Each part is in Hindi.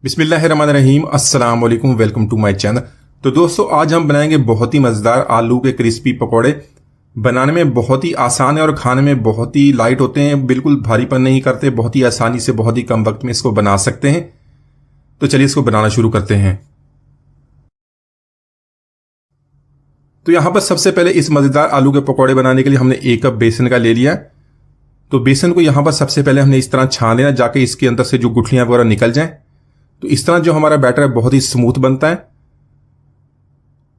बिस्मिल्लाहिर्रहमानिर्रहीम, अस्सलाम वालेकुम, वेलकम टू माय चैनल। तो दोस्तों, आज हम बनाएंगे बहुत ही मज़ेदार आलू के क्रिस्पी पकोड़े। बनाने में बहुत ही आसान है और खाने में बहुत ही लाइट होते हैं, बिल्कुल भारीपन नहीं करते, बहुत ही आसानी से बहुत ही कम वक्त में इसको बना सकते हैं। तो चलिए इसको बनाना शुरू करते हैं। तो यहां पर सबसे पहले इस मज़ेदार आलू के पकौड़े बनाने के लिए हमने 1 कप बेसन का ले लिया। तो बेसन को यहां पर सबसे पहले हमने इस तरह छान लेना, जाके इसके अंदर से जो गुठलियां वगैरह निकल जाएं। तो इस तरह जो हमारा बैटर है बहुत ही स्मूथ बनता है।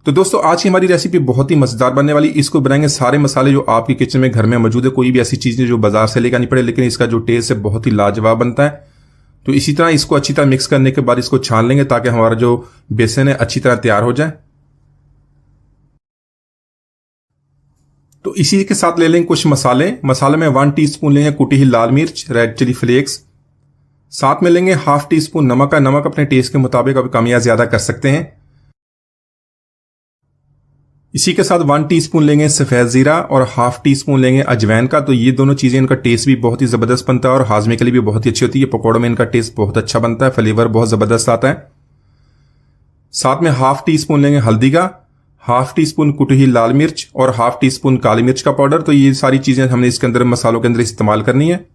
तो दोस्तों, आज की हमारी रेसिपी बहुत ही मजेदार बनने वाली। इसको बनाएंगे सारे मसाले जो आपके किचन में घर में मौजूद है, कोई भी ऐसी चीज नहीं जो बाजार से लेकर आनी पड़े, लेकिन इसका जो टेस्ट है बहुत ही लाजवाब बनता है। तो इसी तरह इसको अच्छी तरह मिक्स करने के बाद इसको छान लेंगे ताकि हमारा जो बेसन है अच्छी तरह तैयार हो जाए। तो इसी के साथ ले लेंगे कुछ मसाले में 1 टीस्पून लेंगे कुटी हुई लाल मिर्च, रेड चिली फ्लेक्स। साथ में लेंगे ½ टीस्पून नमक का। नमक अपने टेस्ट के मुताबिक अब कम या ज्यादा कर सकते हैं। इसी के साथ 1 टीस्पून लेंगे सफेद जीरा और ½ टीस्पून लेंगे अजवाइन का। तो ये दोनों चीजें, इनका टेस्ट भी बहुत ही जबरदस्त बनता है और हाजमे के लिए भी बहुत ही अच्छी होती है। पकौड़ों में इनका टेस्ट बहुत अच्छा बनता है, फ्लेवर बहुत जबरदस्त आता है। साथ में ½ टीस्पून लेंगे हल्दी का, ½ टीस्पून कुटी हुई लाल मिर्च और ½ टीस्पून काली मिर्च का पाउडर। तो ये सारी चीजें हमने इसके अंदर मसालों के अंदर इस्तेमाल करनी है।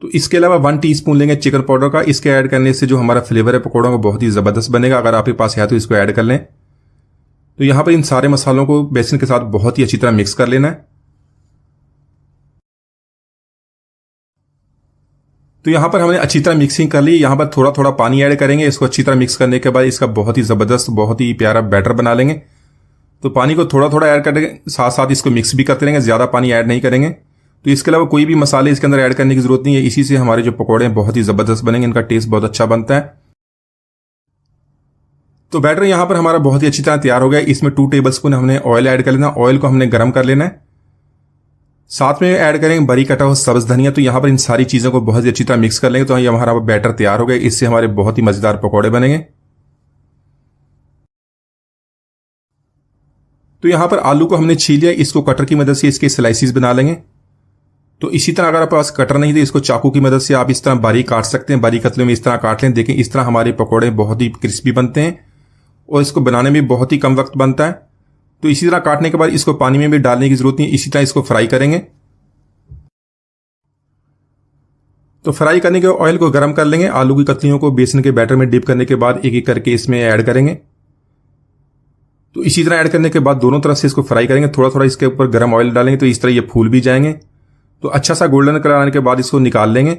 तो इसके अलावा 1 टीस्पून लेंगे चिकन पाउडर का। इसके ऐड करने से जो हमारा फ्लेवर है पकौड़ों का बहुत ही जबरदस्त बनेगा। अगर आपके पास है तो इसको ऐड कर लें। तो यहां पर इन सारे मसालों को बेसन के साथ बहुत ही अच्छी तरह मिक्स कर लेना है। तो यहां पर हमने अच्छी तरह मिक्सिंग कर ली। यहां पर थोड़ा थोड़ा पानी ऐड करेंगे। इसको अच्छी तरह मिक्स करने के बाद इसका बहुत ही जबरदस्त, बहुत ही प्यारा बैटर बना लेंगे। तो पानी को थोड़ा थोड़ा ऐड करेंगे, साथ साथ इसको मिक्स भी करते रहेंगे, ज्यादा पानी ऐड नहीं करेंगे। तो इसके अलावा कोई भी मसाले इसके अंदर ऐड करने की जरूरत नहीं है। इसी से हमारे जो पकौड़े हैं बहुत ही जबरदस्त बनेंगे, इनका टेस्ट बहुत अच्छा बनता है। तो बैटर यहां पर हमारा बहुत ही अच्छी तरह तैयार हो गया। इसमें 2 टेबलस्पून हमने ऑयल ऐड कर लेना। ऑयल को हमने गर्म कर लेना है। साथ में ऐड करेंगे बारीक कटा हुआ सब्ज धनिया। तो यहां पर इन सारी चीजों को बहुत ही अच्छी तरह मिक्स कर लेंगे। तो ये हमारा बैटर तैयार हो गया। इससे हमारे बहुत ही मजेदार पकौड़े बनेंगे। तो यहां पर आलू को हमने छील लिया। इसको कटर की मदद से इसके स्लाइसिस बना लेंगे। तो इसी तरह अगर आपके पास कटर नहीं तो इसको चाकू की मदद से आप इस तरह बारीक काट सकते हैं। बारीक कतलों में इस तरह काट लें। देखें, इस तरह हमारे पकौड़े बहुत ही क्रिस्पी बनते हैं और इसको बनाने में बहुत ही कम वक्त बनता है। तो इसी तरह काटने के बाद इसको पानी में भी डालने की जरूरत नहीं है। इसी तरह इसको फ्राई करेंगे। तो फ्राई करने के ऑयल को गर्म कर लेंगे। आलू की कतलियों को बेसन के बैटर में डिप करने के बाद एक एक करके इसमें ऐड करेंगे। तो इसी तरह ऐड करने के बाद दोनों तरफ से इसको फ्राई करेंगे। थोड़ा थोड़ा इसके ऊपर गर्म ऑयल डालेंगे तो इस तरह ये फूल भी जाएंगे। तो अच्छा सा गोल्डन कलर आने के बाद इसको निकाल लेंगे।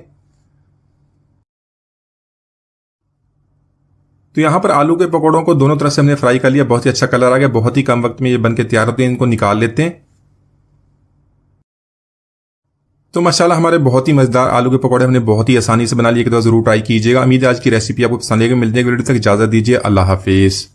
तो यहां पर आलू के पकौड़ों को दोनों तरफ से हमने फ्राई कर लिया। बहुत ही अच्छा कलर आ गया। बहुत ही कम वक्त में ये बनके तैयार होते हैं। इनको निकाल लेते हैं। तो माशाल्लाह हमारे बहुत ही मजेदार आलू के पकौड़े हमने बहुत ही आसानी से बना लिए। एक बार जरूर ट्राई कीजिएगा। उम्मीद है आज की रेसिपी आपको पसंद आएगी। मिलने के वीडियो तक इजाजत दीजिए। अल्लाह हाफिज।